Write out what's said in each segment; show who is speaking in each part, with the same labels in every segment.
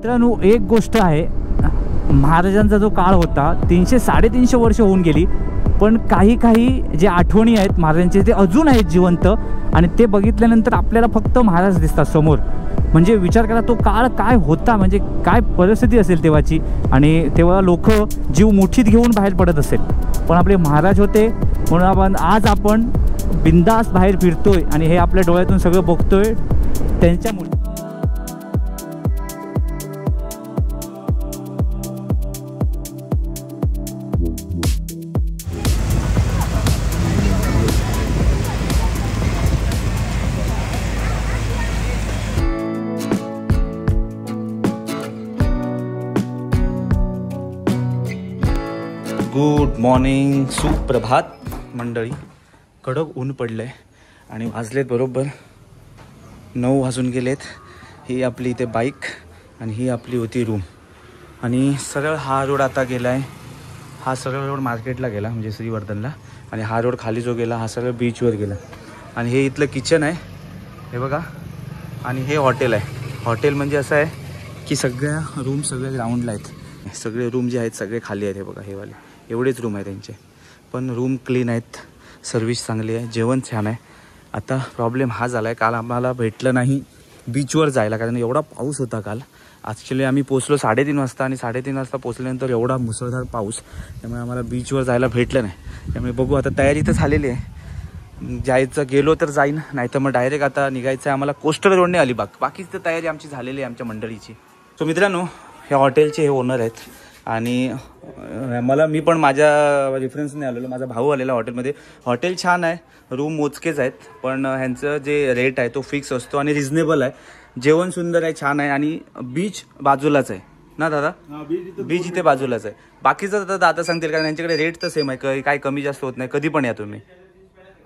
Speaker 1: मित्रांनो एक गोष्ट आहे, महाराजांचा जो काळ होता 300-350 वर्ष होऊन गेली, पण काही जे आठवणी आहेत महाराजांचे ते अजून आहेत जिवंत, आणि ते बघितल्यानंतर आपल्याला फक्त महाराज दिसतात समोर. म्हणजे विचार करा तो काळ काय होता, म्हणजे काय परिस्थिती असेल तेव्हाची, आणि तेव्हा लोक जीव मुठीत घेऊन बाहेर पडत असेल, पण आपले महाराज होते म्हणून आज आपण बिंदास बाहेर फिरतोय आणि हे आपल्या डोळ्यातून सगळं बघतोय त्यांच्यामुळे. गुड मॉर्निंग, सुप्रभात मंडळी. कडक ऊन पडलं आहे आणि वाजलेत बरोबर 9 वाजून गेलेत. ही आपली इथे बाईक आणि ही आपली होती रूम, आणि सरळ हा रोड आता गेला आहे. हा सरळ रोड मार्केटला गेला म्हणजे श्रीवर्धनला, आणि हा रोड खाली जो गेला हा सरळ बीचवर गेला. आणि हे इथलं किचन आहे हे बघा, आणि हे हॉटेल आहे. हॉटेल म्हणजे असं आहे की सगळ्या रूम सगळे ग्राउंडला आहेत, सगळे रूम जे आहेत सगळे खाली आहेत. हे बघा हे वाले एवढेच रूम आहे त्यांचे, पण रूम क्लीन आहेत, सर्विस चांगली आहे, जेवण छान आहे. आता प्रॉब्लेम हा झाला आहे, काल आम्हाला भेटलं नाही बीचवर जायला, कारण एवढा पाऊस होता काल. ॲक्च्युली आम्ही पोचलो 3:30 वाजता, आणि 3:30 वाजता पोचल्यानंतर एवढा मुसळधार पाऊस, त्यामुळे आम्हाला बीचवर जायला भेटलं नाही. त्यामुळे बघू आता, तयारी तर झालेली आहे, जायचं गेलो तर जाईन, नाही तर मग डायरेक्ट आता निघायचं आहे आम्हाला कोस्टल रोडने अलिबाग. बाकीच तर तयारी आमची झालेली आहे आमच्या मंडळीची. सो मित्रांनो, हे हॉटेलचे हे ओनर आहेत, आणि मी पण माझ्या रेफरन्सने आलेलो, माझा भाऊ आलेला हॉटेलमध्ये. हॉटेल छान आहे, रूम मोजकेच आहेत, पण ह्यांचं जे रेट आहे तो फिक्स असतो आणि रिजनेबल आहे. जेवण सुंदर आहे, छान आहे, आणि बीच बाजूलाच आहे ना दादा? बीच इथे बाजूलाच आहे. बाकीचं तर दादा सांगतील, कारण यांच्याकडे रेट तर सेम आहे, काय कमी जास्त होत नाही. कधी पण या तुम्ही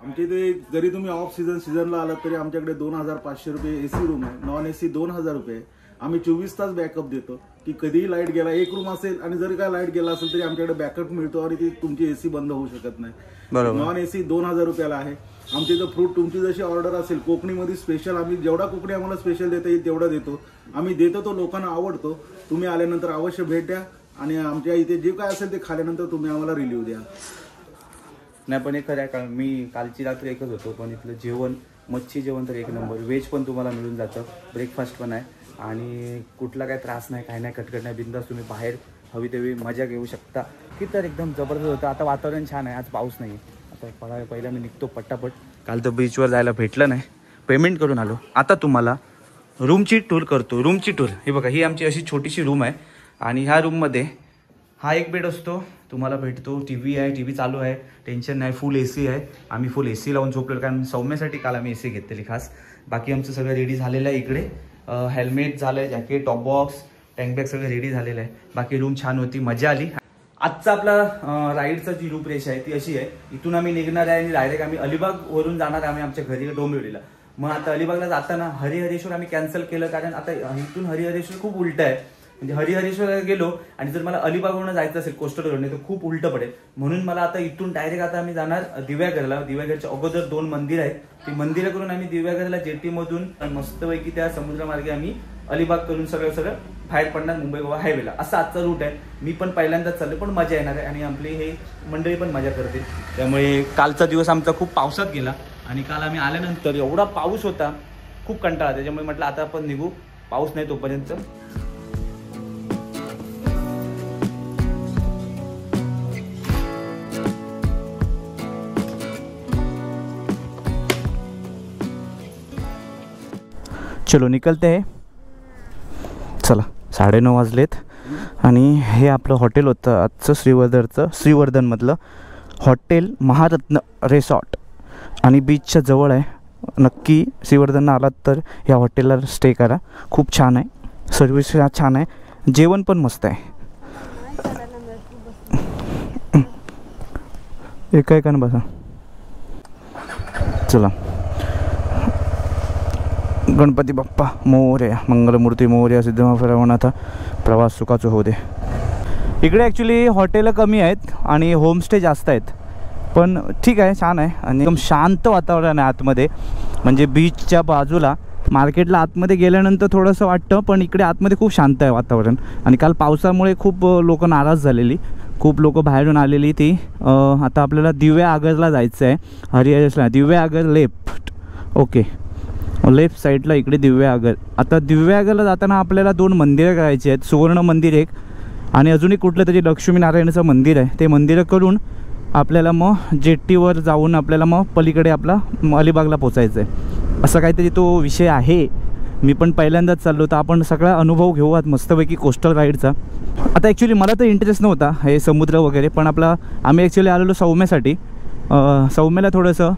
Speaker 2: आमच्या इथे. जरी तुम्ही ऑफ सीझनला आलात तरी आमच्याकडे 2500 रुपये एसी रूम आहे, नॉन एसी 2000 रुपये. आम्ही 24 तास बॅकअप देतो, की कधीही लाईट गेला, एक रूम असेल आणि जरी काय लाईट गेला असेल तरी आमच्याकडे बॅकअप मिळतो, आणि ती तुमची एसी बंद होऊ शकत नाही.
Speaker 1: बरोबर.
Speaker 2: नॉन एसी 2000 रुपयाला आहे. आमच्या इथं फ्रूट तुमची जशी ऑर्डर असेल, कोकणीमध्ये स्पेशल आम्ही जेवढा कोकणी आम्हाला स्पेशल देता येईल तेवढा देतो. आम्ही देतो तो लोकांना आवडतो. तुम्ही आल्यानंतर अवश्य भेट द्या, आणि आमच्या इथे जे काय असेल ते खाल्यानंतर तुम्ही आम्हाला रिव्ह्यू द्या.
Speaker 1: नाही पण एक खरं आहे, कारण मी कालची रात्री एकच होतो, पण इथलं जेवण, मच्छी जेवण तर एक नंबर. व्हेज पण तुम्हाला मिळून जातं, ब्रेकफास्ट पण आहे, आणि कुठला काय त्रास नाही, काय नाही, कटकट नाही. बिंदास तुम्ही बाहेर हवी तेवी मजा घेऊ शकता. की तर एकदम जबरदस्त होतं. आता वातावरण छान आहे, आज पाऊस नाही. आता पहिला मी निघतो पट्टापट. काल तर बीचवर जायला भेटलं नाही, पेमेंट करून आलो. आता तुम्हाला रूमची टूर करतो. रूमची टूर हे बघा, ही आमची अशी छोटीशी रूम आहे, आणि ह्या रूममध्ये हा एक बेड असतो, तुम्हाला भेटतो. टीव्ही आहे, टीव्ही चालू आहे, टेन्शन नाही. फुल एसी आहे, आम्ही फुल एसी लावून झोपलेलो, कारण सौम्यासाठी काल आम्ही एसी घेतलेली खास. बाकी आमचं सगळं रेडी झालेलं आहे. इकडे हेल्मेट झालं आहे, जॅकेट, टॉप बॉक्स, टँकबॅग सगळं रेडी झालेलं आहे. बाकी रूम छान होती, मजा आली. आजचा आपला राईडचा जी रूपरेषा आहे ती अशी आहे, इथून आम्ही निघणार आहे आणि डायरेक्ट आम्ही अलिबागवरून जाणार आहे आम्ही आमच्या घरी डोंबिवलीला. मग आता अलिबागला जाताना हरिहरेश्वर आम्ही कॅन्सल केलं, कारण आता इथून हरिहरेश्वर खूप उलट आहे. म्हणजे हरिहरेश्वरला गेलो आणि जर मला अलिबागवरून जायचं असेल कोस्टल रोडने तर खूप उलटं पडेल. म्हणून मला आता इथून डायरेक्ट आता आम्ही जाणार दिव्यागरला. दिव्यागरच्या अगोदर 2 मंदिर आहेत, ती मंदिरं करून आम्ही दिव्यागरला जेटीमधून मस्तपैकी त्या समुद्रमार्गे आम्ही अलिबाग करून सगळं बाहेर पडणार मुंबई गोवा हायवेला. असा आजचा रूट आहे. मी पण पहिल्यांदाच चाललो, पण मजा येणार आहे, आणि आपली हे मंडळी पण मजा करतील. त्यामुळे कालचा दिवस आमचा खूप पावसात गेला, आणि काल आम्ही आल्यानंतर एवढा पाऊस होता, खूप कंटाळा. त्याच्यामुळे म्हटलं आता आपण निघू, पाऊस नाही तोपर्यंत. चलो निकलते आहे. चला 9:30 वाजलेत, आणि हे आपलं हॉटेल होतं आजचं श्रीवर्धनमधलं हॉटेल महारत्न रिसॉर्ट, आणि बीचच्या जवळ आहे. नक्की श्रीवर्धनला आलात तर या हॉटेलला स्टे करा, खूप छान आहे, सर्विस छान आहे, जेवण पण मस्त आहे. एका एकानं बसा. चला. गणपती बाप्पा मोरया, मंगलमूर्ती मोरया, सिद्धनाथ प्रवास सुखाचं होऊ दे. इकडे ॲक्च्युली हॉटेलं कमी आहेत आणि होमस्टे जास्त आहेत, पण ठीक आहे, छान आहे, आणि एकदम शांत वातावरण आहे आतमध्ये. म्हणजे बीचच्या बाजूला मार्केटला आतमध्ये गेल्यानंतर थोडंसं वाटतं, पण इकडे आतमध्ये खूप शांत आहे वातावरण. आणि काल पावसामुळे खूप लोक नाराज झालेली, खूप लोक बाहेरून आलेली ती. आता आपल्याला दिव्या आगरला जायचं आहे, हरिहरेशला. दिव्या आगर लेफ्ट, ओके, लेफ्ट साईडला इकडे दिव्या आगर. आता दिव्या आगरला जाताना आपल्याला 2 मंदिरं करायची आहेत, सुवर्ण मंदिर एक आणि अजून एक कुठलं तरी लक्ष्मीनारायणाचं मंदिर आहे. ते मंदिरं करून आपल्याला मग जेट्टीवर जाऊन आपल्याला मग पलीकडे आपला अलिबागला पोचायचं आहे, असं काहीतरी तो विषय आहे. मी पण पहिल्यांदाच चाललो, तर आपण सगळा अनुभव घेऊ आज मस्तपैकी कोस्टल राईडचा. आता ॲक्च्युली मला तर इंटरेस्ट नव्हता हे समुद्र वगैरे, पण आम्ही ॲक्च्युली आलेलो सौम्यासाठी. सौम्याला थोडंसं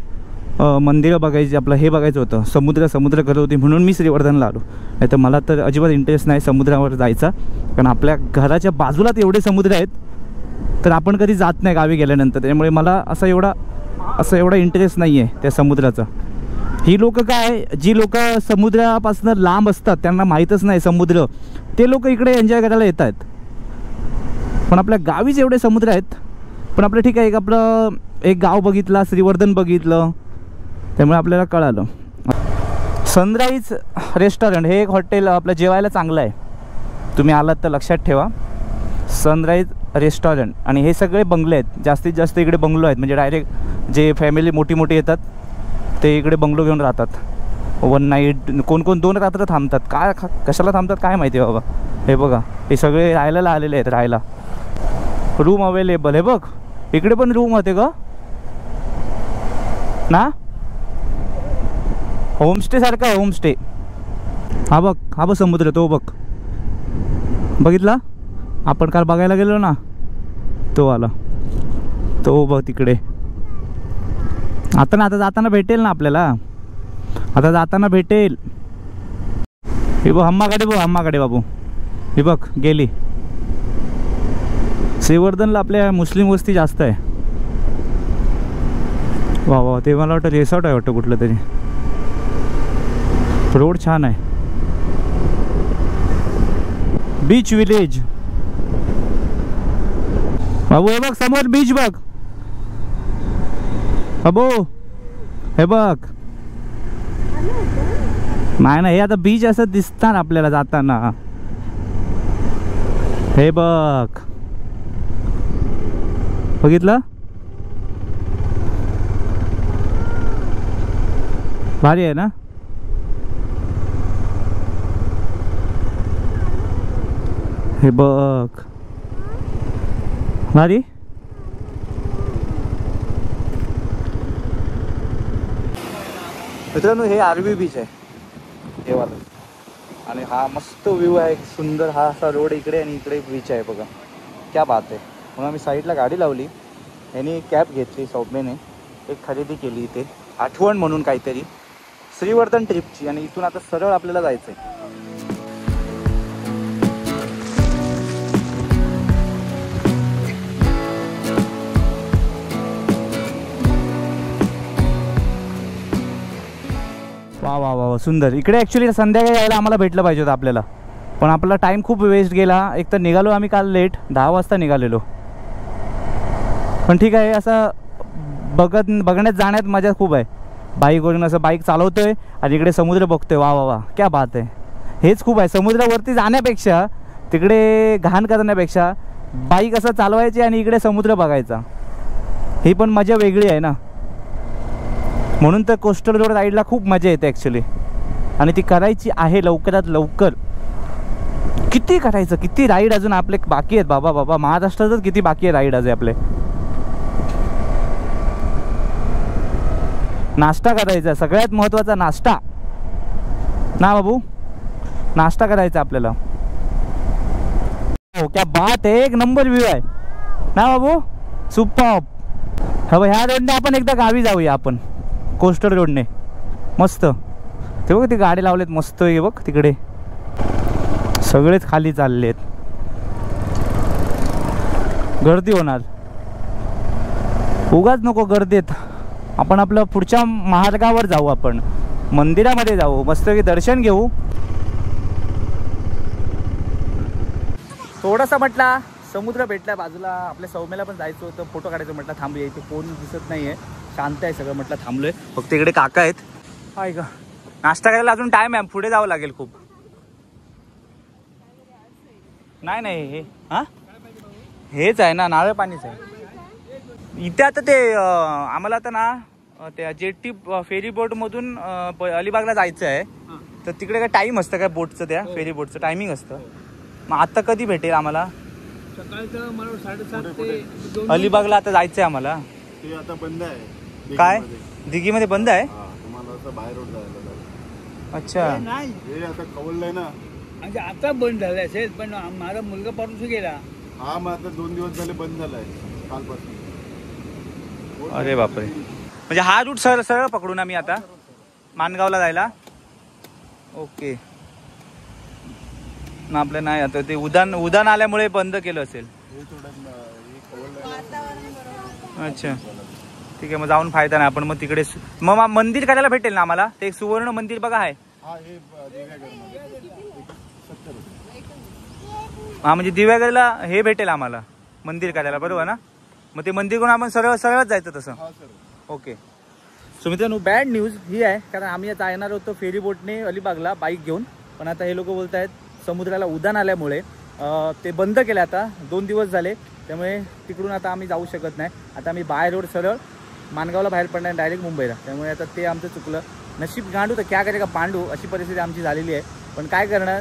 Speaker 1: मंदिरं बघायची, आपलं हे बघायचं होतं, समुद्र करत होती म्हणून मी श्रीवर्धनला आलो. नाही तर मला तर अजिबात इंटरेस्ट नाही समुद्रावर जायचा, कारण आपल्या घराच्या बाजूलाच एवढे समुद्र आहेत, तर आपण कधी जात नाही गावी गेल्यानंतर. त्यामुळे मला असा एवढा इंटरेस्ट नाही आहे त्या समुद्राचा. ही लोकं काय, जी लोक समुद्रापासून लांब असतात, त्यांना माहीतच नाही समुद्र, ते लोक इकडे एन्जॉय करायला येत आहेत. पण आपल्या गावीच एवढे समुद्र आहेत. पण आपलं ठीक आहे, आपलं एक गाव बघितला, श्रीवर्धन बघितलं, त्यामुळे आपल्याला कळालं. सनराईज रेस्टॉरंट हे एक हॉटेल आपलं जेवायला चांगलं आहे, तुम्ही आलात तर लक्षात ठेवा. Sunrise restaurant. आणि हे सगळे बंगले आहेत, जास्तीत जास्त इकडे बंगलो आहेत, म्हणजे डायरेक्ट जे फॅमिली मोठी येतात ते इकडे बंगलो घेऊन राहतात. 1 नाईट, कोण 2 रात्र थांबतात. काय कशाला थांबतात काय माहिती बाबा. हे बघा, हे सगळे राहायला आलेले आहेत, राहायला रूम अवेलेबल. हे बघ, इकडे पण रूम होते का ना, होमस्टे सारखा आहे, होमस्टे. हा बघ समुद्र, तो बघ, बघितला आपण काल बघायला गेलो ना, तो आला, तो बघ तिकडे. आता जाताना भेटेल ना आपल्याला, आता जाताना भेटेल. हे बघ हम्माकडे बाबू, हे बघ गेली. श्रीवर्धनला आपल्या मुस्लिम वस्ती जास्त आहे. वा, ते मला वाटतं रिसॉर्ट आहे वाटतं कुठलं तरी. रोड छान आहे. बीच विलेज बाबू, हे बघ समोर बीच बघ बाबू, हे बघ. नाही, हे आता बीच असं दिसणार आपल्याला जाताना. हे बघ, बघितलं, भारी आहे ना. हे बघ भारी. मित्रांनो, हे आरवी बीच आहे हे वाला, आणि हा मस्त व्ह्यू आहे, सुंदर हा असा रोड इकडे आणि इकडे बीच आहे बघा. क्या बात आहे. म्हणून आम्ही साईडला गाडी लावली, यांनी कॅब घेतली, सौम्यने एक खरेदी केली इथे आठवण म्हणून काहीतरी श्रीवर्धन ट्रिपची, आणि इथून आता सरळ आपल्याला जायचं आहे. वा सुंदर. इकडे ॲक्च्युली संध्याकाळी यायला आम्हाला भेटलं पाहिजे होतं आपल्याला, पण आपला टाईम खूप वेस्ट गेला. एक तर निघालो आम्ही काल लेट, 10 वाजता निघालेलो. पण ठीक आहे, असं बघण्यात जाण्यात मजा खूप आहे. बाईकवरून असं बाईक चालवतोय आणि इकडे समुद्र बघतोय. वा, क्या बात आहे. हेच खूप आहे. समुद्रावरती जाण्यापेक्षा, तिकडे घाण करण्यापेक्षा बाईक असं चालवायची आणि इकडे समुद्र बघायचा, ही पण मजा वेगळी आहे ना. म्हणून तर कोस्टल रोड राईडला खूप मजा येते ॲक्च्युली, आणि ती करायची आहे लवकरात लवकर. किती करायचं, किती राईड अजून आपले बाकी आहेत बाबा. महाराष्ट्रातच किती बाकी आहे राईड अजून आपले. नाश्ता करायचा, सगळ्यात महत्त्वाचा नाश्ता ना बाबू, नाश्ता करायचा आपल्याला. हो, क्या बात आहे, एक नंबर व्ह्यू आहे ना बाबू, सुपर. हो, ह्या रोडने आपण एकदा गावी जाऊया आपण, कोस्टल रोडने. मस्त. ते बघ, ते गाडी लावलेत मस्त. हे बघ तिकडे सगळेच खाली चाललेत, गर्दी होणार. उगाच नको गर्दीत, आपण आपलं पुढच्या मार्गावर जाऊ, आपण मंदिरामध्ये जाऊ, मस्तपैकी दर्शन घेऊ. थोडासा म्हटला समुद्र भेटला बाजूला, आपल्या सौम्याला पण जायचं होतं, फोटो काढायचं म्हटलं, थांबूया. इथे कोण दिसत नाही आहे, शांत आहे सगळं, म्हटलं थांबलोय. फक्त इकडे काका आहेत. हाय का,
Speaker 3: नाश्ता करायला अजून टाइम आहे, पुढे जावं लागेल खूप. नाही हे हा हेच आहे ना, नारळ पाणीच आहे इथे. आता ते आम्हाला आता ना त्या जेटी फेरी बोट मधून अलिबागला जायचं आहे. तर तिकडे काय टाइम असतं काय बोटचं, त्या फेरी बोटचं टायमिंग असतं. मग आता कधी भेटेल आम्हाला?
Speaker 4: सकाळचं मला 7:30 ते
Speaker 3: अलिबागला आता जायचंय आम्हाला.
Speaker 2: ते आता बंद आहे.
Speaker 3: काय दिघीमध्ये बंद आहे?
Speaker 2: तुम्हाला असं बाहेर रोड जायला.
Speaker 3: अच्छा
Speaker 4: नाही
Speaker 2: हे आता कवललंय ना.
Speaker 4: म्हणजे आता बंद झालं असेल, पण माझा मुलगा परवा गेला.
Speaker 2: हा मग आता 2 दिवस झाले बंद झालाय कालपासून.
Speaker 3: अरे बापरे. म्हणजे हा रूट सरळ सरळ पकडून आम्ही आता माणगावला जायला. ओके ना आपलं नाही आता ते उदान आल्यामुळे बंद केलं असेल. अच्छा ठीक आहे, मग जाऊन फायदा नाही. आपण मग तिकडे मग मंदिर करायला भेटेल ना आम्हाला? ते एक सुवर्ण मंदिर बघा आहे. हा म्हणजे दिव्यागडला हे भेटेल आम्हाला मंदिर करायला, बरोबर ना? मग ते मंदिर करून आपण सरळ सरळच जायचं तसं. ओके. सो मित्रांनो बॅड न्यूज ही आहे, कारण आम्ही आता येणार होतो फेरी बोटने अलिबागला बाईक घेऊन, पण आता हे लोक बोलत आहेत समुद्राला उधाण आल्यामुळे ते बंद केले. आता 2 दिवस झाले, त्यामुळे तिकडून आता आम्ही जाऊ शकत नाही. आता आम्ही बाय रोड सरळ माणगावला बाहेर पडणार, डायरेक्ट मुंबईला. त्यामुळे आता ते आमचं चुकलं. नशीब गांडू तर क्या करेगा पांडू, अशी परिस्थिती आमची झालेली आहे. पण काय करणार,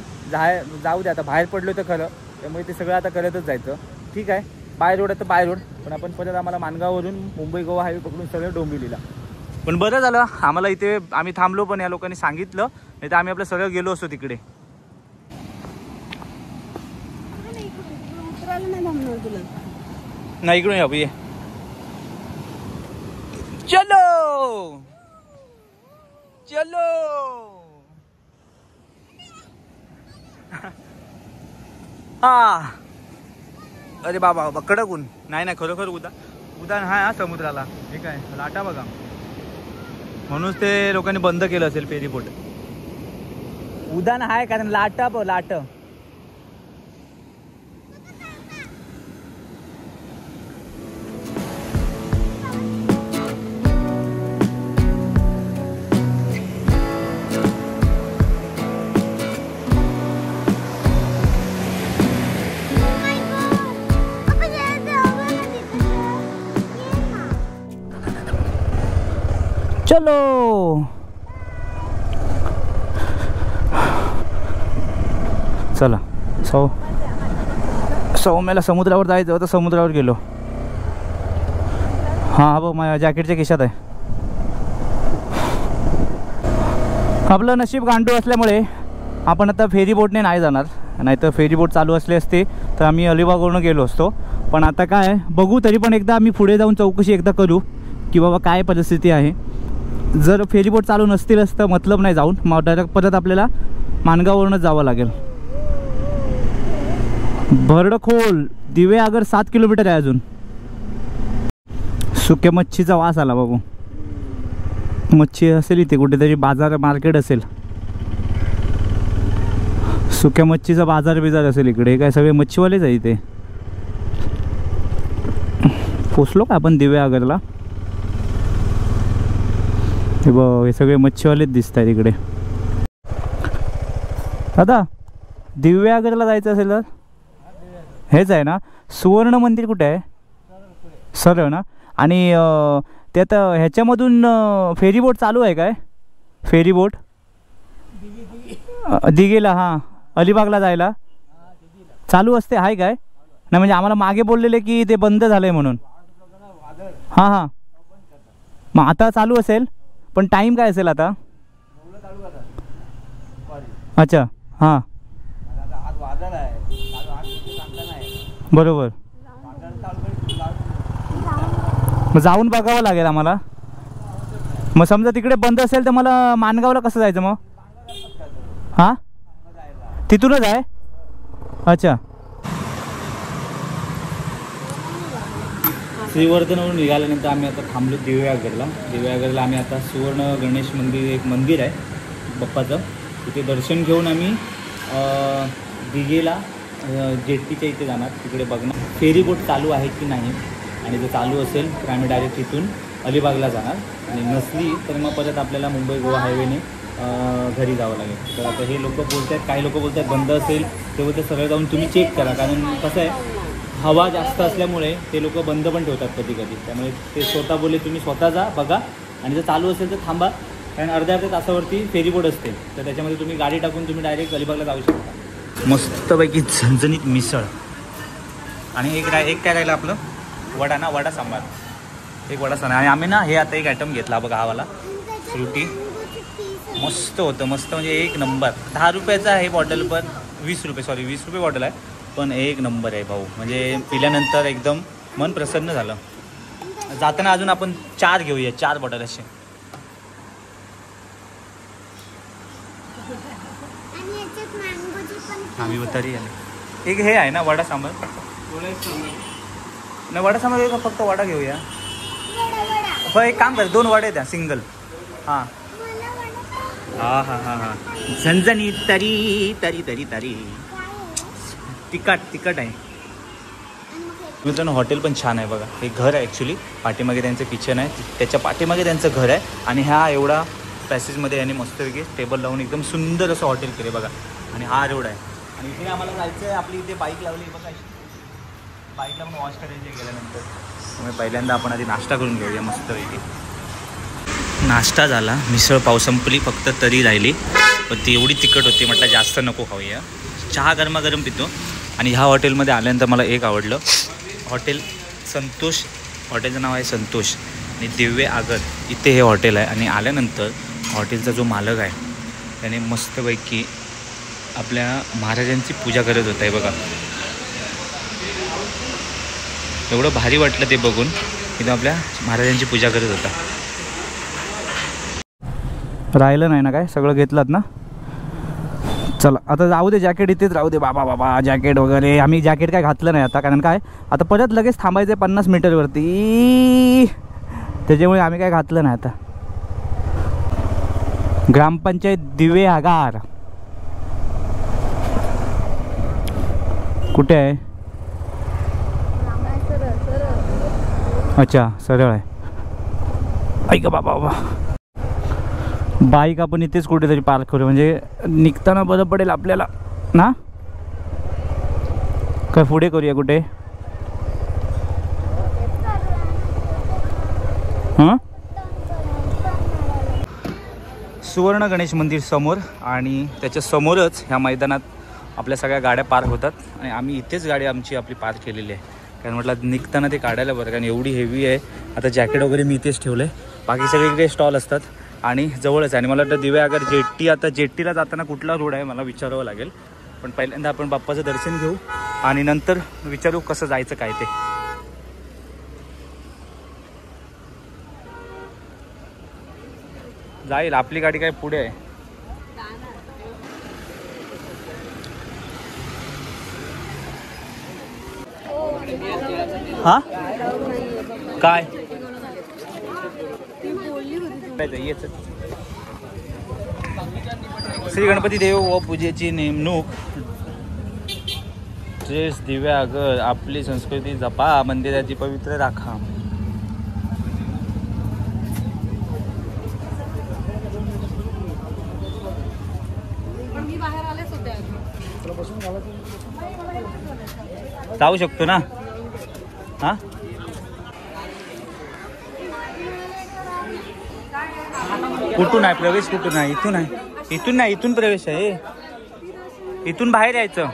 Speaker 3: जाऊ दे आता. बाहेर पडलो तर खरं, त्यामुळे ते सगळं आता करतच जायचं. ठीक आहे, बाय रोड आहे तर बाय रोड, पण आपण परत आम्हाला माणगाववरून मुंबई गोवा हायवे पकडून सगळं डोंबिवलीला. पण बरं झालं आम्हाला इथे आम्ही थांबलो, पण या लोकांनी सांगितलं, नाही तर आम्ही आपलं सरळ गेलो असतो तिकडे. नाही इकडून या भैया. चलो चलो. हा अरे बाबा कडक ऊन. नाही खरोखर उदान हा समुद्राला. हे काय लाटा बघा, म्हणूनच ते लोकांनी बंद केलं असेल फेरी बोट. उदान आहे कारण लाटा लाट. चलो चला. सौम्याला समुद्रावर जायचं होतं, समुद्रावर गेलो. हा बघ माझ्या जॅकेटच्या खिशात आहे. आपलं नशीब गांडू असल्यामुळे आपण आता फेरी बोटने नाही जाणार, नाहीतर फेरी बोट चालू असले असते तर आम्ही अलिबागवरून गेलो असतो. पण आता काय बघू, तरी पण एकदा आम्ही पुढे जाऊन चौकशी एकदा करू की बाबा काय परिस्थिती आहे. जर फेरी बोट चालू नसतीलच तर मतलब नाही जाऊन, मग डायरेक्ट परत आपल्याला माणगाववरूनच जावं लागेल. भरडखोल दिवेआगर 7 किलोमीटर आहे अजून. सुक्या मच्छीचा वास आला बाबू. मच्छी असेल इथे कुठेतरी, बाजार मार्केट असेल, सुक्या मच्छीचा बाजार बिजार असेल इकडे. काय सगळे मच्छीवालेच आहे इथे. पोचलो का आपण दिवेआगरला? हे बघ हे सगळे मच्छीवालेच दिसत आहेत इकडे. दादा दिव्यागरला जायचं असेल तर हेच आहे ना? सुवर्ण मंदिर कुठे आहे? सरळ ना? आणि ते आता ह्याच्यामधून फेरी बोट चालू आहे काय? फेरी बोट दिघेला, हां अलिबागला जायला चालू असते आहे काय? नाही म्हणजे आम्हाला मागे बोललेले की ते बंद झालं आहे म्हणून. हां हां मग आता चालू असेल, पण टाईम काय असेल आता? अच्छा हां बरोबर. मग जाऊन बघावं लागेल आम्हाला. मग समजा तिकडे बंद असेल तर मला माणगावला कसं जायचं मग? हां तिथूनच आहे? अच्छा. श्रीवर्धनवरून निघाल्यानंतर आम्ही आता थांबलो दिव्यागरला. दिव्यागरला आम्ही आता सुवर्ण गणेश मंदिर, एक मंदिर आहे बाप्पाचं, तिथे दर्शन घेऊन आम्ही दिघेला जेट्टीच्या इथे जाणार. तिकडे बघणार फेरी बोट चालू आहे की नाही, आणि जर चालू असेल तर आम्ही डायरेक्ट तिथून अलिबागला जाणार, आणि नसली तर मग परत आपल्याला मुंबई गोवा हायवेने घरी जावं लागेल. तर आता हे लोक बोलत आहेत, काही लोक बोलत आहेत बंद असेल, ते बोलतात सरळ जाऊन तुम्ही चेक करा, कारण कसं आहे हवा जास्त असल्यामुळे ते लोक बंद पण ठेवतात कधी कधी. त्यामुळे ते स्वतः बोलले तुम्ही स्वतः जा बघा, आणि जर चालू असेल तर थांबा, कारण अर्ध्या तासावरती फेरीबोट असते, तर त्याच्यामध्ये तुम्ही गाडी टाकून तुम्ही डायरेक्ट अलिबागला जाऊ शकता. मस्तपैकी झणझणीत मिसळ, आणि एक काय राहिलं आपलं वडा ना, वडा सांबार, एक वडा सांबार. आणि आम्ही ना हे आता एक आयटम घेतला बघा, हा वाला फ्रुटी, मस्त होतं, मस्त म्हणजे एक नंबर. 10 रुपयाचा आहे बॉटल, पण 20 रुपये बॉटल आहे, पण एक नंबर आहे भाऊ. म्हणजे पिल्यानंतर एकदम मन प्रसन्न झालं. जाताना अजून आपण 4 घेऊया, 4 बॉटल असे. आम्ही तरी आले. एक हे आहे ना वडा सांबार, नाही वडा सांबार का फक्त वडा घेऊया. पण एक काम कर, 2 वडे द्या सिंगल. हां हां हां हां हां झणझणी तरी तरी तरी तरी तिखट आहे. मित्रांनो हॉटेल पण छान आहे बघा. हे घर आहे ॲक्च्युली, पाठीमागे त्यांचं किचन आहे, त्याच्या पाठीमागे त्यांचं घर आहे, आणि ह्या एवढा पॅसेजमध्ये यांनी मस्तपैकी टेबल लावून एकदम सुंदर असं हॉटेल केले बघा. आणि हा रोड आहे, आणि इथे आम्हाला जायचं आहे. आपली इथे बाईक लावली बघा, बाईकला पण वॉश करायची गेल्यानंतर. त्यामुळे पहिल्यांदा आपण आधी नाश्ता करून घेऊया मस्तपैकी. नाश्ता झाला, मिसळ पाव संपली, फक्त तरी राहिली, पण ती एवढी तिखट होती म्हटलं जास्त नको खाऊया. चहा गरमागरम पितो. आणि ह्या हॉटेलमध्ये आल्यानंतर मला एक आवडलं, हॉटेल संतोष, हॉटेलचं नाव आहे संतोष, आणि दिव्य आगर इथे हे हॉटेल आहे. आणि आल्यानंतर हॉटेलचा जो मालक आहे त्याने मस्तपैकी आपल्या महाराजांची पूजा करत होता आहे बघा. एवढं भारी वाटलं ते बघून, इथं आपल्या महाराजांची पूजा करत होता. राहिलं नाही ना काय, सगळं घेतलात ना. चला आता जाऊ दे, जॅकेट इथेच राहू दे बाबा जॅकेट वगैरे. आम्ही जॅकेट काय घातलं नाही आता, कारण काय आता परत लगेच थांबायचं आहे 50 मीटरवरती, त्याच्यामुळे आम्ही काय घातलं नाही आता. ग्रामपंचायत दिवे आगार कुठे आहे? अच्छा सरळ आहे. ऐक बाबा, बाईक आपण इथेच कुठेतरी पार्क करू, म्हणजे निघताना बरं पडेल आपल्याला ना. काय पुढे करूया कुठे? हां सुवर्ण गणेश मंदिर समोर, आणि त्याच्या समोरच ह्या मैदानात आपल्या सगळ्या गाड्या पार्क होतात, आणि आम्ही इथेच गाडी आपली पार्क केलेली आहे. कारण म्हटलं निघताना ते काढायला बरं, कारण एवढी हेवी आहे. आता जॅकेट वगैरे मी इथेच ठेवलं आहे, बाकी सगळीकडे स्टॉल असतात आणि जवळच आहे. आणि मला वाटतं दिव्या आगर जेट्टी, आता जेट्टीला जाताना कुठला रोड आहे मला विचारावं लागेल, पण पहिल्यांदा आपण बाप्पाचं दर्शन घेऊ आणि नंतर विचारू कसं जायचं काय ते. जाईल आपली गाडी काय पुढे आहे. हा काय श्री गणपती देव व पूजेची नेमणूक. ड्रेस दिव्या आगर, आपली संस्कृती जपा, मंदिराची पवित्र राखा. जाऊ शकतो ना. हा कुठून आहे प्रवेश? कुठून आहे? इथून आहे. इथून नाही, इथून प्रवेश आहे. इथून बाहेर यायचं.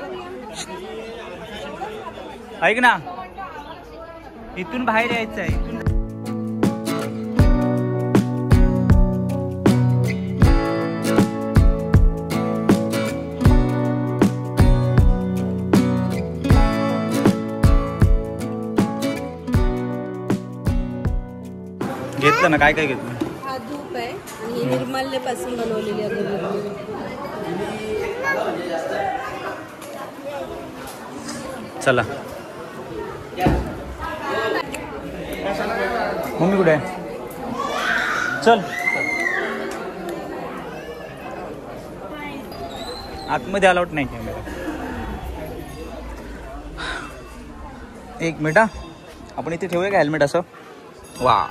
Speaker 3: ऐक ना, इथून बाहेर यायचं आहे. इथून घेतलं ना. काय काय घेतलं?
Speaker 5: हा धूप आहे आणि ही निर्माल्यापासून बनवलेली अगरबत्ती.
Speaker 3: चला मम्मी कुठे आहे? चल आतमध्ये अलाउड नाही कॅमेरा. एक मिनिट, आपण इथे ठेवूया का हेल्मेट असं? वा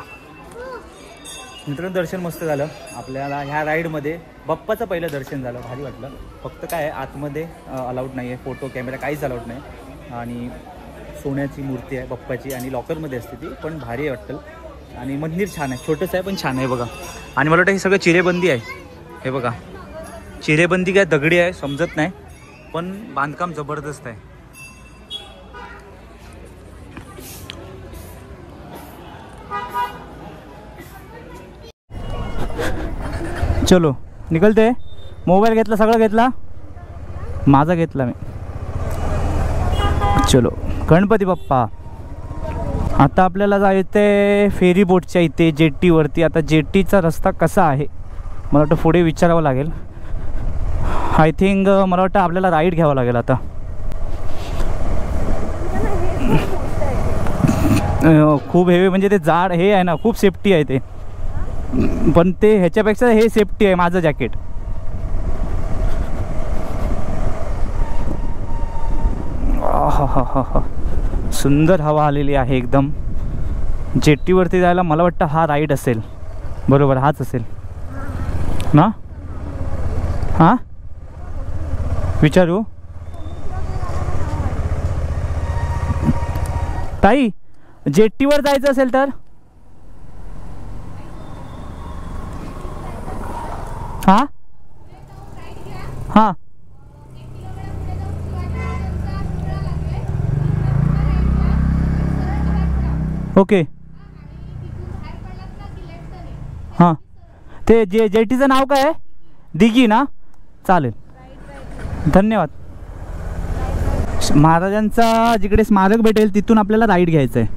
Speaker 3: मित्रांनो दर्शन मस्त झालं आपल्याला ह्या राईडमध्ये. बाप्पाचं पहिलं दर्शन झालं, भारी वाटलं. फक्त काय आहे आतमध्ये अलाउड नाही आहे, फोटो कॅमेरा काहीच अलाउड नाही. आणि सोन्याची मूर्ती आहे बाप्पाची आणि लॉकरमध्ये असते ती, पण भारी वाटतं. आणि मंदिर छान आहे, छोटंसं आहे पण छान आहे बघा. आणि मला वाटतं हे सगळं चिरेबंदी आहे. हे बघा चिरेबंदी काय दगडी आहे समजत नाही, पण बांधकाम जबरदस्त आहे. चलो निकलते. मोबाईल घेतला, सगळं घेतला, माझा घेतला मी. चलो गणपती बाप्पा. आता आपल्याला जायचं फेरी बोटच्या इथे जेट्टीवरती. आता जेट्टीचा रस्ता कसा आहे मला वाटतं पुढे विचारावं लागेल. आय थिंक मला वाटतं आपल्याला राईड घ्यावं लागेल आता. खूप हेवी म्हणजे ते जाड हे आहे ना, खूप सेफ्टी आहे ते, पण ते ह्याच्यापेक्षा हे सेफ्टी आहे माझं जॅकेट. हा सुंदर हवा आलेली आहे एकदम. जेट्टीवरती जायला मला वाटतं हा राईड असेल, बरोबर हाच असेल ना. हां विचारू ताई, जेट्टीवर जायचं असेल तर. हां हां ओके. हां ते जेटीचं नाव काय आहे? दिघी ना, चालेल धन्यवाद. महाराजांचा जिकडे स्मारक भेटेल तिथून आपल्याला राईड घ्यायचं आहे.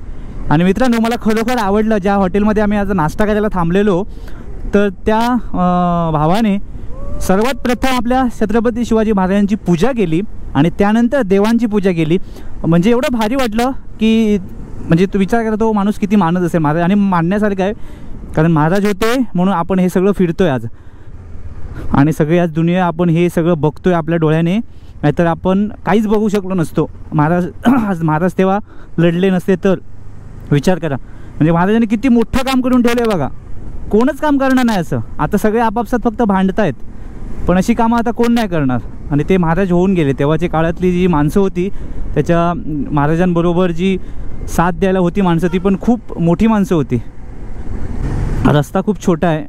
Speaker 3: आणि मित्रांनो मला खरोखर आवडलं, ज्या हॉटेलमध्ये आम्ही आज नाश्ता करायला थांबलेलो तर त्या भावाने सर्वात प्रथम आपल्या छत्रपती शिवाजी महाराजांची पूजा केली आणि त्यानंतर देवांची पूजा केली. म्हणजे एवढं भारी वाटलं की म्हणजे तू विचार करा तो माणूस किती मानत असेल महाराज. आणि मानण्यासारखं आहे, कारण महाराज होते म्हणून आपण हे सगळं फिरतोय आज, आणि सगळे आज दुनिया आपण हे सगळं बघतोय आपल्या डोळ्याने. नाहीतर आपण काहीच बघू शकलो नसतो. आज महाराज तेव्हा लढले नसते तर विचार करा. म्हणजे महाराजांनी किती मोठं काम करून ठेवलं आहे बघा. कोणच काम करणार नाही असं. आता सगळे आपापसात फक्त भांडत आहेत, पण अशी कामं आता कोण नाही करणार. आणि ते महाराज होऊन गेले. तेव्हाची काळातली जी माणसं होती त्याच्या महाराजांबरोबर जी साथ द्यायला होती माणसं, ती पण खूप मोठी माणसं होती. रस्ता खूप छोटा आहे.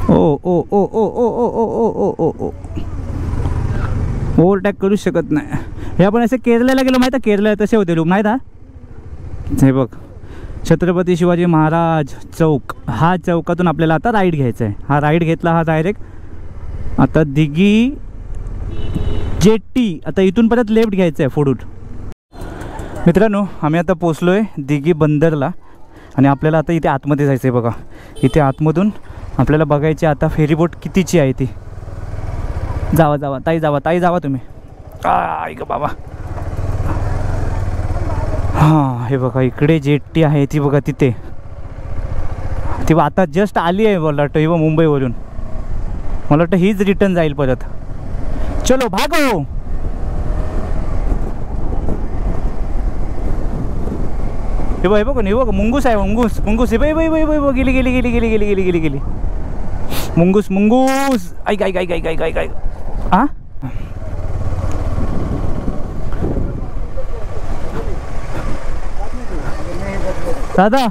Speaker 3: ओ ओ ओ ओ ओ ओ ओ ओ ओ ओ ओ ओव्हरटॅक करू शकत नाही. हे आपण असे केरळला गेलो माहीत आहे, केरळ तसे होते लोक माहीत आहे. हे बघ छत्रपती शिवाजी महाराज चौक, हा चौकातून आपल्याला आता राईड घ्यायचा आहे. हा राईड घेतला हा डायरेक्ट आता दिघी जेट्टी. आता इथून परत लेफ्ट घ्यायचं आहे फोडून. मित्रांनो आम्ही आता पोचलो आहे दिघी बंदरला आणि आपल्याला आता इथे आतमध्ये जायचं आहे बघा. इथे आतमधून आपल्याला बघायची आता फेरीबोट कितीची आहे ती. जावा जावा ताई, जावा ताई, जावा तुम्ही. ऐक बाबा. हां हे बघा इकडे जेट्टी आहे ती बघा तिथे. ती आता जस्ट आली आहे मला वाटतं ही मुंबईवरून. मला वाटतं हीच रिटर्न जाईल परत. चलो भागो. हे बघ हे बघ हे बघ मुंगूस आहे, मुंगूस मुंगूस. हे बाई बाई बाई बाई गेली गेली गेली गेली गेली गेली गेली गेली मुंगूस मुंगूस. ऐक ऐक ऐक ऐक ऐक ऐक ऐक. हां दादा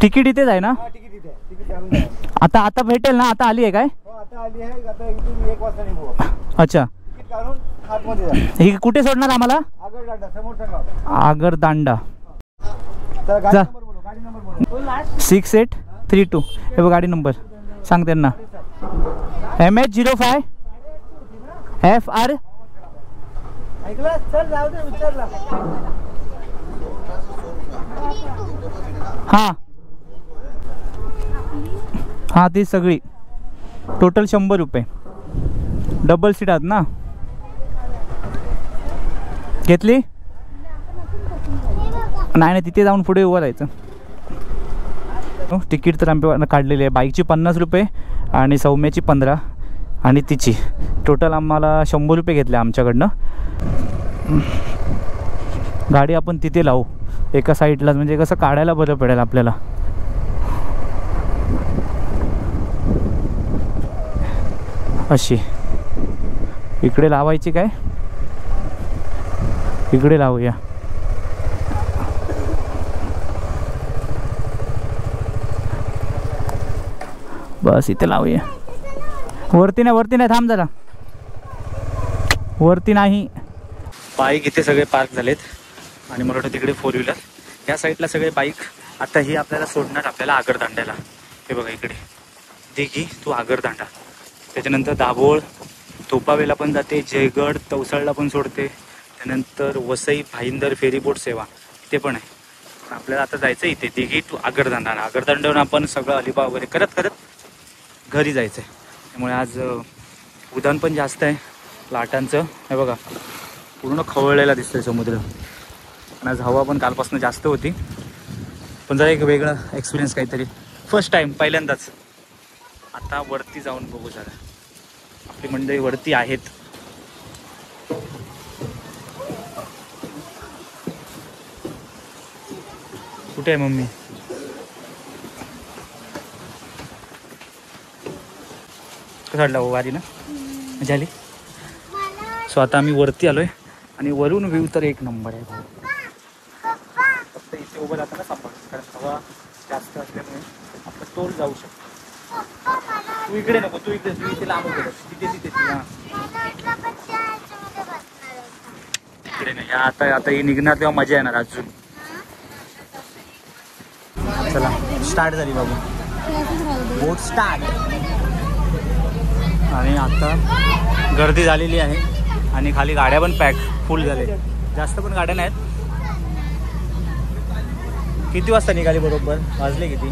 Speaker 3: तिकीट इथेच आहे ना. आता आता भेटेल ना. आता आली आहे काय? अच्छा ही कुठे सोडणार आम्हाला? आगरदांडा. 6832. हे बघ गाडी नंबर सांग त्यांना. MH05 FR. हां हां ती सगळी टोटल 100 रुपये. डबल सीट आहात ना. घेतली? नाही नाही तिथे जाऊन पुढे उभं राहायचं. तिकीट तर आम्ही काढलेली आहे. बाईकची 50 रुपये आणि सौम्याची 15 आणि तिची टोटल आम्हाला 100 रुपये घेतले आमच्याकडनं. गाडी आपण तिथे लावू एका साईडलाच, म्हणजे कसं काढायला बरं पडेल आपल्याला. अशी इकडे लावायची काय, इकडे लावूया. बस इथे लावूया. वरती नाही थांब जरा, वरती नाही. बाईक इथे सगळे पार्क झालेत आणि मला वाटतं तिकडे 4 व्हीलर. या साईडला सगळे बाईक. आता ही आपल्याला सोडणार आपल्याला आगरदांड्याला. हे बघा इकडे दिघी टू आगरदांडा, त्याच्यानंतर दाभोळ, तोपावेला पण जाते, जयगड, तवसळला पण सोडते, त्यानंतर वसई, भाईंदर फेरीबोट सेवा इथे पण आहे. आपल्याला आता जायचं इथे दिघी टू आगरदांडा. आगरदांड्यावरून आपण सगळं अलिबाग वगैरे करत घरी जायचं आहे. त्यामुळे आज उधाण पण जास्त आहे लाटांचं. हे बघा पूर्ण खवळलेला दिसतोय समुद्र. आणि आज हवा पण कालपासून जास्त होती. पण जरा एक वेगळा एक्सपिरियन्स काहीतरी, फर्स्ट टाईम, पहिल्यांदाच. आता वरती जाऊन बघू जरा. आपली मंडळी वरती आहेत. कुठे आहे मम्मी? कसं वाटलं हो वारी ना, मजा आली. सो आता आम्ही वरती आलोय आणि वरून व्ह्यू तर एक नंबर आहे. फक्त इथे उभं राहताना सांभाळ, कारण हवा जास्त असल्यामुळे आपलं तोल जाऊ शकतो. तू इकडे नको, तू इथे लांब उभे तिथे इकडे नाही. आता ही निघणार तेव्हा मजा येणार अजून. चला स्टार्ट झाली बाबू, बोट स्टार्ट. आणि आता गर्दी झालेली आहे आणि खाली गाड्या पण पॅक फुल झाले. जास्त पण गाड्या नाहीत. किती वाजता निघाली बरोबर? वाजले किती?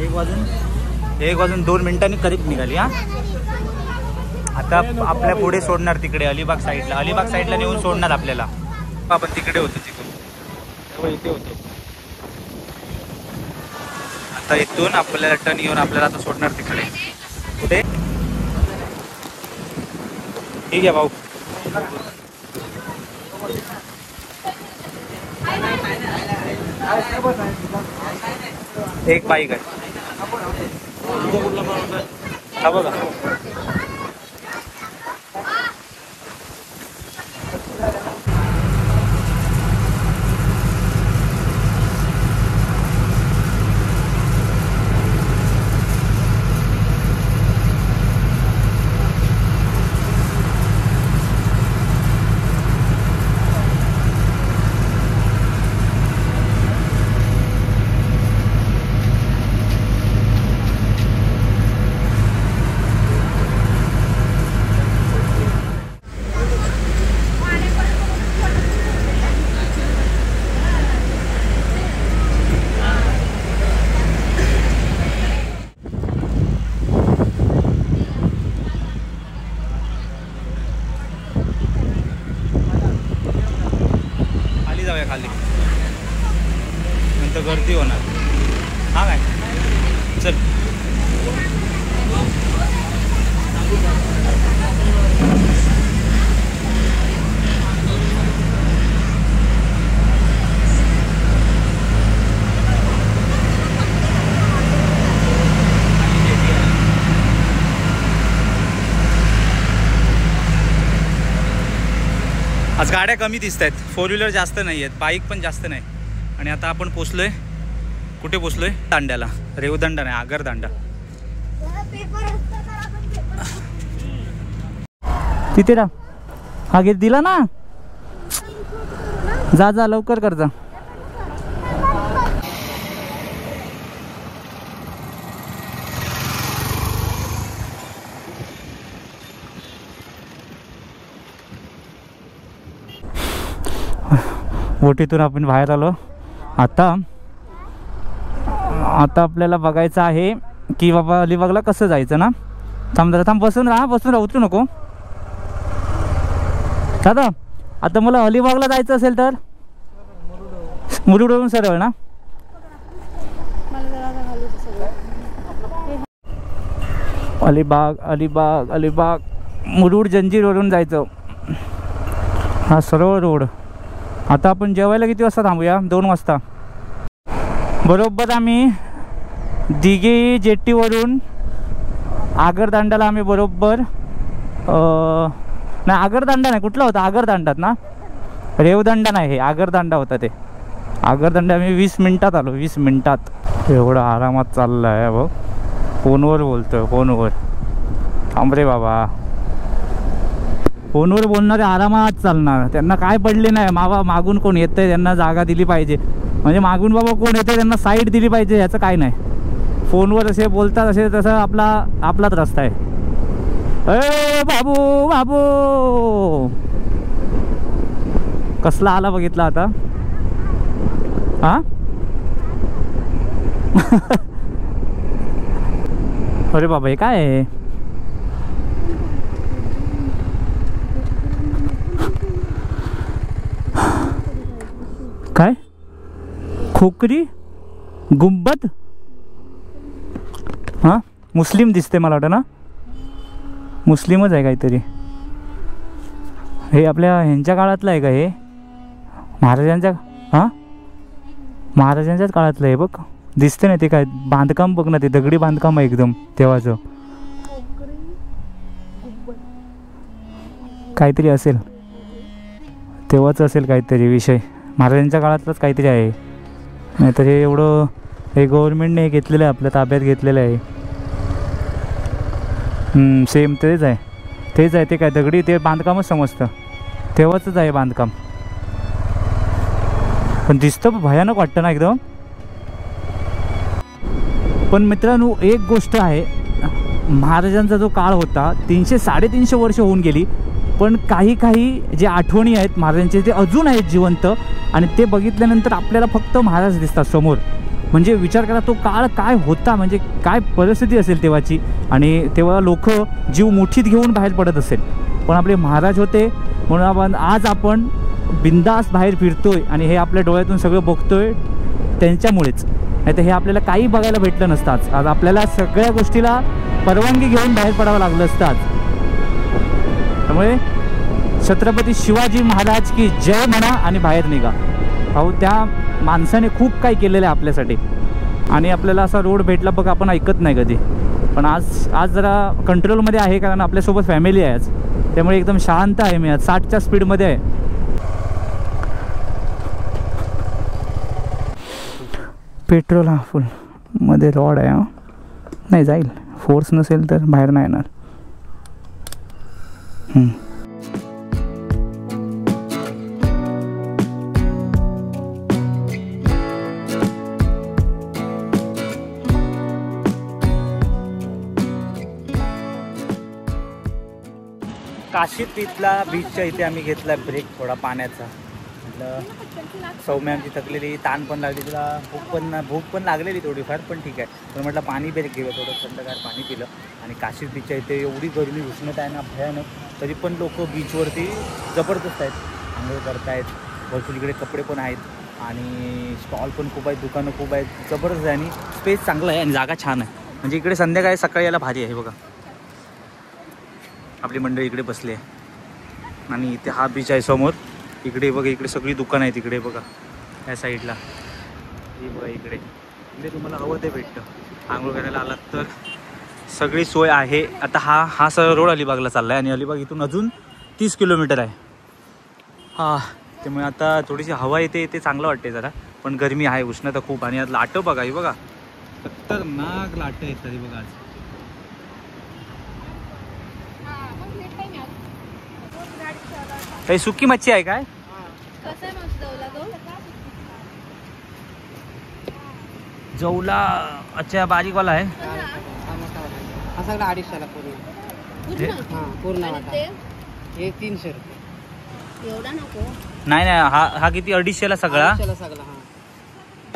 Speaker 3: 1 वाजून 2 मिनिटांनी करीब निघाली. हा आता आपल्या पुढे सोडणार तिकडे अलिबाग साईडला. अलिबाग साईडला नेऊन सोडणार आपल्याला. आपण तिकडे होतो, तिकडून तेव्हा इथे होतो. आता इथून आपल्याला टर्न येऊन आपल्याला आता सोडणार तिकडे. कुठे? ठीक आहे भाऊ. एक बाईक आहे हा बघा. खाली नंतर गर्दी होणार. हा काय चल. आज गाड्या कमी दिसत आहेत. 4 व्हीलर जास्त नाही आहेत, बाईक पण जास्त नाही. आणि आता आपण पोचलोय कुठे? पोचलोय दांड्याला. रेवदंडा नाही, आगरदांडा. तिथे ना हा गेट दिला ना. जा जा लवकर कर जा. बोटीतून आपण बाहेर आलो. आता आपल्याला बघायचं आहे की बाबा अलिबागला कसं जायचं ना. थांब जरा, थांब. बसून राहा उतरू नको दादा. आता मला अलिबागला जायचं असेल तर मुरुडवरून सरळ ना. अलिबाग मुरुड जंजीरवरून जायचं. हा सरळ रोड. आता आपण जेवायला किती वाजता थांबूया? 2 वाजता बरोबर. आम्ही दिघे जेट्टीवरून आगरदांडाला आम्ही बरोबर नाही आगरदांडा नाही, कुठला होता? आगरदांडात ना, रेवदंडा नाही, हे आगरदांडा होता. ते आगरदांडा आम्ही 20 मिनिटात आलो. 20 मिनिटात. एवढं आरामात चाललं आहे बघ. फोनवर बोलतोय, फोनवर. थांब रे बाबा, फोनवर बोलणारे आरामात चालणार. त्यांना काय पडले नाही मावा, मागून कोण येतंय त्यांना जागा दिली पाहिजे, म्हणजे मागून बाबा कोण येतंय त्यांना साईड दिली पाहिजे, याचं काय नाही. फोनवर असे बोलतात असे, तसं आपलाच रस्ता आहे. ए बाबू बाबू कसला आला बघितला आता. हा अरे बाबा हे काय आहे? काय खोकरी गुंबद? हा मुस्लिम दिसते मला वाटतं ना, मुस्लिमच आहे काहीतरी. हे आपल्या ह्यांच्या काळातलं आहे का हे? महाराजांच्या? हां महाराजांच्याच काळातलं आहे बघ. दिसते ना ते काय बांधकाम बघ ना, ते दगडी बांधकाम आहे एकदम तेव्हाचं. काहीतरी असेल तेव्हाच असेल काहीतरी विषय, महाराजांच्या काळातलंच काहीतरी आहे. नाही तर हे एवढं हे गव्हर्नमेंटने हे घेतलेलं आहे, आपल्या ताब्यात घेतलेलं आहे. सेम तेच आहे, तेच आहे. ते काय दगडी ते बांधकामच समजतं, तेव्हाच आहे बांधकाम. पण दिसतं भयानक वाटतं ना एकदम. पण मित्रांनो एक गोष्ट आहे, महाराजांचा जो काळ होता 300-350 वर्ष होऊन गेली, पण काही जे आठवणी आहेत महाराजांचे ते अजून आहेत जिवंत. आणि ते बघितल्यानंतर आपल्याला फक्त महाराज दिसतात समोर. म्हणजे विचार करा तो काळ काय होता, म्हणजे काय परिस्थिती असेल तेव्हाची. आणि तेव्हा लोक जीव मुठीत घेऊन बाहेर पडत असेल, पण आपले महाराज होते म्हणून आज आपण बिंदास बाहेर फिरतोय आणि हे आपल्या डोळ्यातून सगळं बघतोय त्यांच्यामुळेच. नाही तर हे आपल्याला काही बघायला भेटलं नसतं. आज आपल्याला सगळ्या गोष्टीला परवानगी घेऊन बाहेर पडावं लागलं असतं आज. त्यामुळे छत्रपती शिवाजी महाराज की जय म्हणा आणि बाहेर निघा. अहो त्या माणसाने खूप काही केलेलं आहे आपल्यासाठी. आणि आपल्याला असा रोड भेटला बघ, आपण ऐकत नाही कधी. पण आज जरा कंट्रोलमध्ये आहे, कारण आपल्यासोबत फॅमिली आहे आज, त्यामुळे एकदम शांत आहे मी आज. 60च्या स्पीडमध्ये आहे. पेट्रोल हा फुल मध्ये रॉड आहे. हा नाही जाईल, फोर्स नसेल तर बाहेर नाही येणार. काशीत इथला बीचच्या इथे आम्ही घेतला ब्रेक थोडा पाण्याचा. म्हटलं सौम्य आमची थकलेली, ताण पण लागली, तिला भूक पण लागलेली थोडीफार, पण ठीक आहे. पण म्हटलं पाणी ब्रेक घेऊया, थोडं थंडगार पाणी पिलं. आणि काशीत बीचच्या इथे एवढी गरमी उष्णता आहे ना भयानक, तरी पण लोक बीचवरती जबरदस्त आहेत, आंघोळ करतायत. भरपूर इकडे कपडे पण आहेत आणि स्टॉल पण खूप आहेत, दुकानं खूप आहेत, जबरदस्त आहे. आणि स्पेस चांगला आहे आणि जागा छान आहे. म्हणजे इकडे संध्याकाळी सकाळी यायला भारी आहे. बघा आपली मंडळी इकडे बसली आहे आणि इथे हा बीच आहे समोर. इकडे बघा, इकडे सगळी दुकानं आहेत. इकडे बघा या साईडला, हे बघा इकडे तुम्हाला हवं ते भेटतं. आंघोळ करायला आलात तर सगळी सोय आहे. आता हा सरळ रोड अलिबागला चालला आहे आणि अलिबाग इथून अजून 30 किलोमीटर आहे. त्यामुळे आता थोडीशी हवा येते, ते चांगलं वाटते जरा. पण गरमी आहे, उष्णता खूप. आणि आज लाटं बघा, ही बघा खतरनाक लाटं आहेत तरी बघा आज. काही सुकी मच्छी आहे काय? जवला अच्छा बारीकवाला आहे.
Speaker 6: हा सगळा 250ला पूर्ण. पूर्ण हे 300 रुपये.
Speaker 5: एवढा नको.
Speaker 3: नाही हा किती 250ला सगळा.
Speaker 6: सगळा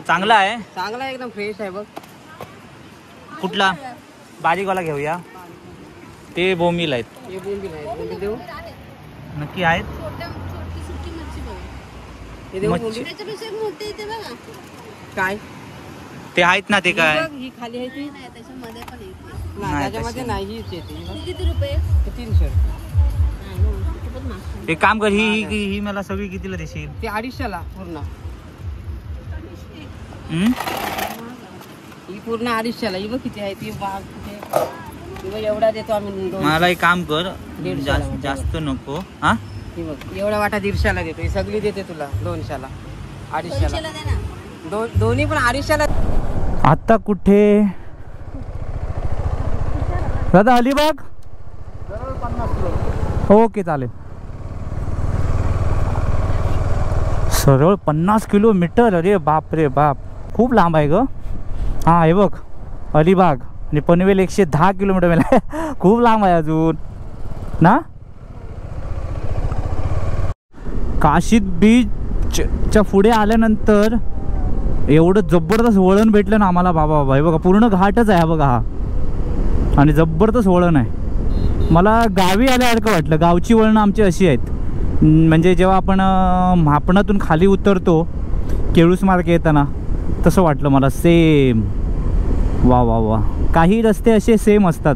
Speaker 3: चांगला आहे,
Speaker 6: चांगला एकदम फ्रेश आहे बघ.
Speaker 3: कुठला? बारीकवाला घेऊया. ते बोंबील आहेत.
Speaker 6: हे बोंबील आहे, बोंबील देऊ
Speaker 3: नक्की आहेत.
Speaker 5: छोटी सुकी मच्छी बघा.
Speaker 6: हे देऊ
Speaker 3: मच्छी.
Speaker 6: बोंबील.
Speaker 5: त्याच्यापेक्षा मोठे इथे बघा.
Speaker 6: काय
Speaker 3: ते आहेत ना, ते काय
Speaker 6: बघ, ही खाली आहे ती.
Speaker 5: नाही त्याच्यामध्ये पण येते.
Speaker 6: नाही त्याच्यामध्ये नाही, हीच येते.
Speaker 5: किती रुपये?
Speaker 6: हे 300 रुपये.
Speaker 5: ना.
Speaker 3: एक काम कर, ही मला सगळी कितीला देशील?
Speaker 6: ते 250ला पूर्ण. ही पूर्ण 250ला. ही बघ किती आहे ती बाग किती. बघ एवढा देतो आम्ही.
Speaker 3: मला एक काम कर,
Speaker 6: 150
Speaker 3: जास्त नको. हा
Speaker 6: ही बघ एवढा वाटा 150ला देतो. ही सगळी देते तुला 200ला 250ला.
Speaker 5: दे ना.
Speaker 6: दोन्ही पण 250ला.
Speaker 3: आता कुठे दादा? अलिबाग. ओके चालेल. सरळ 50 किलोमीटर. अरे बाप रे बाप, खूप लांब आहे ग. हा हे बघ अलिबाग आणि पनवेल 110 किलोमीटर मला खूप लांब आहे अजून ना. काशीद बीचच्या पुढे आल्यानंतर एवढं जबरदस्त वळण भेटलं ना आम्हाला. बाबा बाबा हे बघा पूर्ण घाटच आहे हा बघा हा, आणि जबरदस्त वळण आहे. मला गावी आल्यासारखं वाटलं. गावची वळणं आमची अशी आहेत, म्हणजे जेव्हा आपण म्हापणातून खाली उतरतो केळूस मार्ग येताना तसं वाटलं मला सेम. वा वा वा, काही रस्ते असे सेम असतात.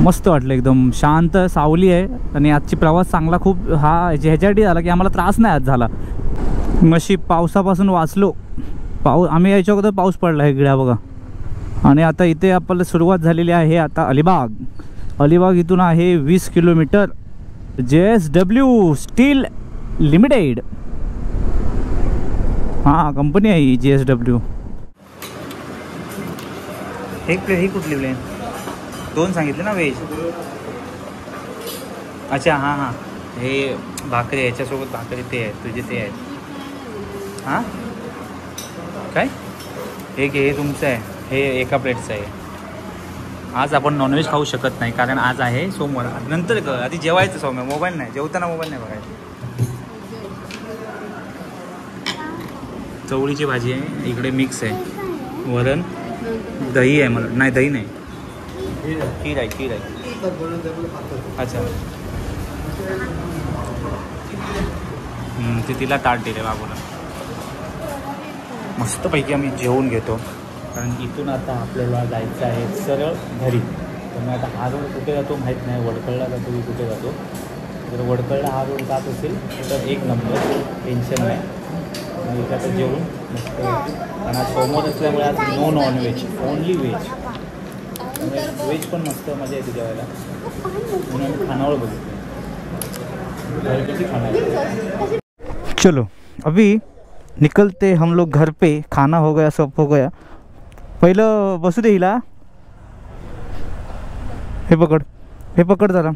Speaker 3: मस्त वाटलं, एकदम शांत सावली आहे. आणि आजची प्रवास चांगला खूप हा ह्याच्यासाठी झाला की आम्हाला त्रास नाही आज झाला. नशीब पावसापासून वाचलो. आम्ही यायच्या अगोदर पाऊस पडला आहे गिळा बघा. आणि आता इथे आपल्याला सुरुवात झालेली आहे आता अलिबाग. अलिबाग इथून आहे 20 किलोमीटर. JSW स्टील लिमिटेड, हां कंपनी आहे ही JSW. हे कुठली प्लेन? 2 सांगितले ना व्हेज. अच्छा हां हां, हे भाकरी याच्यासोबत भाकरी ते आहेत तुझे ते आहेत. हां काय हे तुमचं आहे, हे एका प्लेटचं आहे. आज आपण नॉनव्हेज खाऊ शकत नाही कारण आज आहे सोमवार. नंतर कर, आधी जेवायचं सोमवार. मोबाईल नाही, जेवताना मोबाईल नाही बघायचा. चवळीची भाजी आहे इकडे, मिक्स आहे. वरण, दही आहे. मला नाही दही नाही, खीर आहे. खीर आहे. अच्छा ते तिला ताट दिले बाबूला. मस्तपैकी आम्ही जेवून घेतो कारण इथून आता आपल्याला जायचं आहे सरळ घरी. तर मग आता हा रोड कुठे जातो माहीत नाही. वडखळला जातो की कुठे जातो. जर वडखळला हा रोड जात असेल तर एक नंबर, टेन्शन नाही. आणि इथे आता जेवून मस्त, कारण आज सोमवार असल्यामुळे आज no non veg, only veg. Veg पण मस्त मजा येते जेवायला. म्हणून आम्ही खानावळ बघितलं. घरगुती खाना. चलो अभी निकलते हम लोग घर पे. खाना हो गया, सब हो गया. पहिलं बसू दे हिला. हे पकड जरा.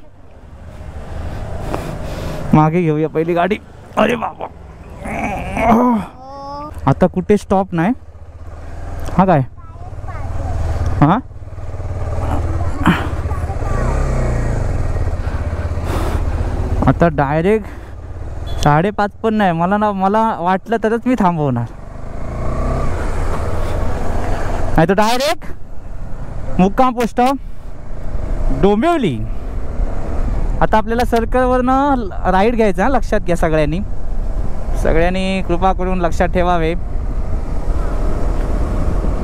Speaker 3: मागे घेऊया पहिली गाडी. अरे बाबा, आता कुठे स्टॉप नाही. हा काय हां आता डायरेक्ट 5:30 पण नाही. मला वाटलं तरच मी थांबवणार, नाही तर डायरेक्ट मुक्काम पोस्ट डोंबिवली. आता आपल्याला सर्कलवरनं राईड घ्यायचा, लक्षात घ्या सगळ्यांनी कृपा करून लक्षात ठेवावे.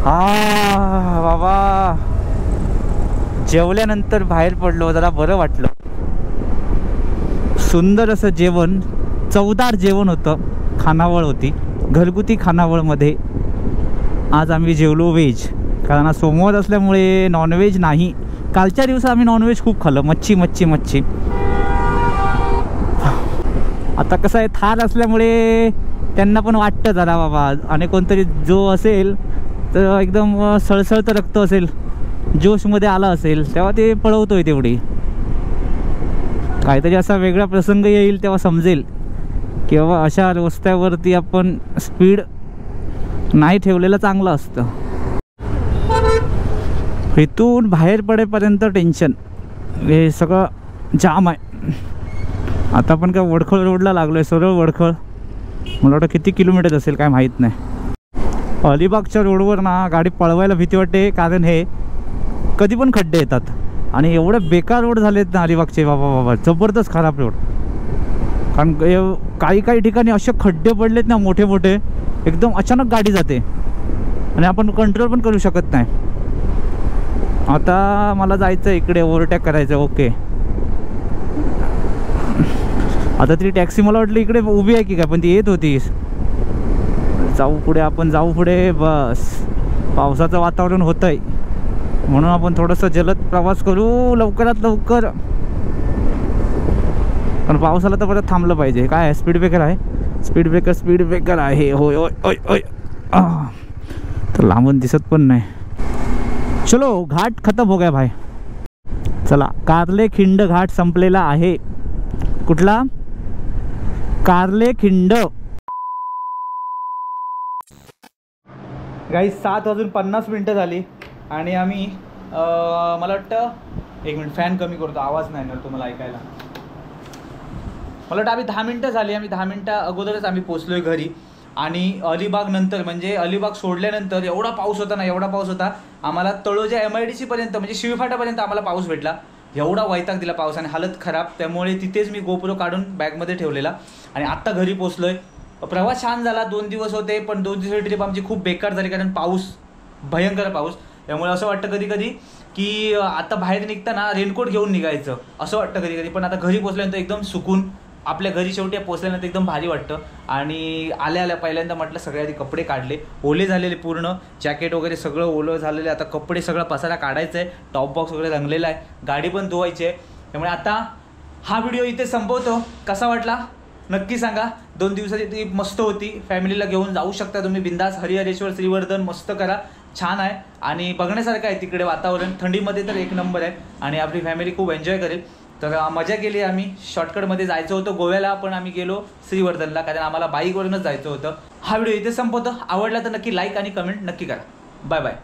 Speaker 3: हा बाबा, जेवल्यानंतर बाहेर पडलो, जरा बरं वाटलं. सुंदर असं जेवण, चवदार जेवण होतं. खानावळ होती, घरगुती खानावळमध्ये आज आम्ही जेवलो व्हेज. कारण आज सोमवार असल्यामुळे नॉनव्हेज नाही. कालच्या दिवसात आम्ही नॉनव्हेज खूप खाल्लं, मच्छी. आता कसं आहे, थार असल्यामुळे त्यांना पण वाटतं जरा बाबा. आणि कोणतरी जो असेल तर एकदम सळसळतं रक्त असेल, जोशमध्ये आला असेल, तेव्हा ते पळवतोय तेवढी. काहीतरी असा वेगळा प्रसंग येईल तेव्हा समजेल की बाबा अशा रस्त्यावरती आपण स्पीड नाही ठेवलेलं चांगलं असतं. इथून बाहेर पडेपर्यंत टेन्शन, हे सगळं जाम आहे. आता आपण काय वडखळ रोडला लागलो आहे, सरळ वडखळ. मला वाटतं किती किलोमीटर असेल काय माहीत नाही. अलिबागच्या रोडवर ना गाडी पळवायला भीती वाटते, कारण हे कधी पण खड्डे येतात. आणि एवढे बेकार रोड झालेत ना अलिबागचे, बाबा जबरदस्त खराब रोड. कारण काही ठिकाणी असे खड्डे पडलेत ना मोठे, एकदम अचानक गाडी जाते आणि आपण कंट्रोल पण करू शकत नाही. आता मला जायचं इकडे, ओव्हरटेक करायचं. ओके, आता ती टॅक्सी मला वाटलं इकडे उभी आहे की काय, पण ती येत होती. जाऊ पुढे, आपण जाऊ पुढे. बस पावसाचं वातावरण होतं आहे म्हणून आपण थोडंसं जलद प्रवास करू लवकरात लवकर. पण पावसाला तर परत थांबलं पाहिजे. काय आहे, स्पीड ब्रेकर आहे, स्पीड ब्रेकर आहे. होय होय होय होय. तर लांबून दिसत पण नाही. चलो घाट खतम हो गया भाई. चला, कार्ले खिंड घाट संपलेला आहे. कुठला? कार्ले खिंड. गाईस 7:50 झाली आणि आम्ही मला वाटतं, एक मिनिट फॅन कमी करतो, आवाज नाही येणार तुम्हाला ऐकायला. मला वाटतं आम्ही 10 मिनटं झाली. आम्ही 10 मिनटं अगोदरच आम्ही पोचलोय घरी. आणि अलिबाग नंतर म्हणजे अलिबाग सोडल्यानंतर एवढा पाऊस होता ना, एवढा पाऊस होता. आम्हाला तळोजा MIDC पर्यंत म्हणजे शिवफाटापर्यंत आम्हाला पाऊस भेटला. एवढा वैताग दिला पावसाने, हालत खराब. त्यामुळे तिथेच मी GoPro काढून बॅगमध्ये ठेवलेला आणि आत्ता घरी पोचलोय. प्रवास छान झाला. 2 दिवस होते, पण 2 दिवसाची ट्रिप आमची खूप बेकार झाली कारण पाऊस, भयंकर पाऊस. त्यामुळे असं वाटतं कधी कधी की आता बाहेर निघताना रेनकोट घेऊन निघायचं असं वाटतं कधी कधी. पण आता घरी पोचल्यानंतर एकदम सुकून, आपल्या घरी शेवटी पोचल्यानंतर एकदम भारी वाटतं. आणि आल्या पहिल्यांदा म्हटलं सगळे आधी कपडे काढले, ओले झालेले पूर्ण, जॅकेट वगैरे सगळं ओलं झालेलं. आता कपडे सगळं पसारा काढायचं आहे, टॉप बॉक्स वगैरे रंगलेला आहे, गाडी पण धुवायची आहे. त्यामुळे आता हा व्हिडिओ इथे संपवतो. कसा वाटला नक्की सांगा. 2 दिवसाची ट्रिप मस्त होती, फॅमिलीला घेऊन जाऊ शकता तुम्ही बिंदास. हरिहरेश्वर, श्रीवर्धन मस्त करा, छान आहे आणि बघण्यासारखं आहे तिकडे वातावरण. थंडीमध्ये तर एक नंबर आहे आणि आपली फॅमिली खूप एन्जॉय करेल. तर मजा केली आम्ही. शॉर्टकटमध्ये जायचं होतं गोव्याला, पण आम्ही गेलो श्रीवर्धनला कारण आम्हाला बाईकवरूनच जायचं होतं. हा व्हिडिओ इथे संपवतो. आवडला तर नक्की लाईक आणि कमेंट नक्की करा. Bye bye.